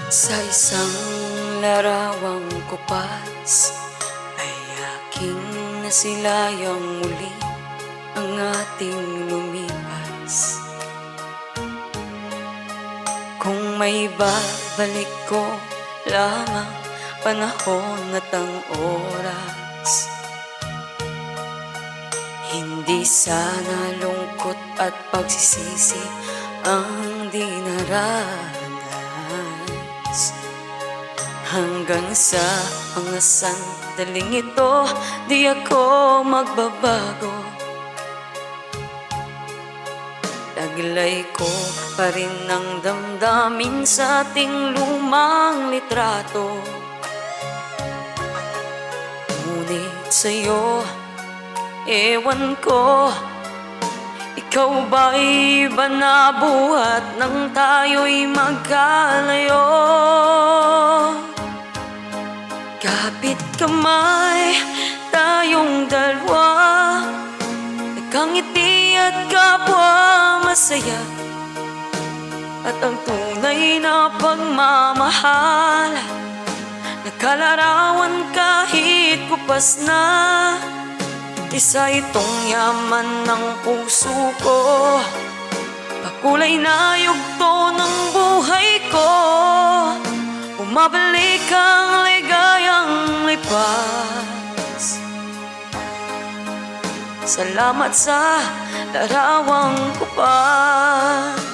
Sa isang larawang kupas ay aking nasilayang muli ang ating lumipas. Kung may babalik ko lamang panahon at ang oras, hindi sana lungkot at pagsisisi ang dinaranas. Hanggang sa mga sandaling ito, di ako magbabago. Taglay ko pa rin ang damdamin sa ating lumang litrato. Ngunit sa'yo, ewan ko, ikaw ba'y ba nabuhat nang tayo'y magkalayo? Kapit kamay tayong dalawa, nagkangiti at kapwa masaya, at ang tunay na pagmamahal nakalarawan kahit kupas na. Isa itong yaman ng puso ko, pakulay na yugto ng buhay ko. Bumabalik ang ligayang lipas. Salamat sa larawang kupas.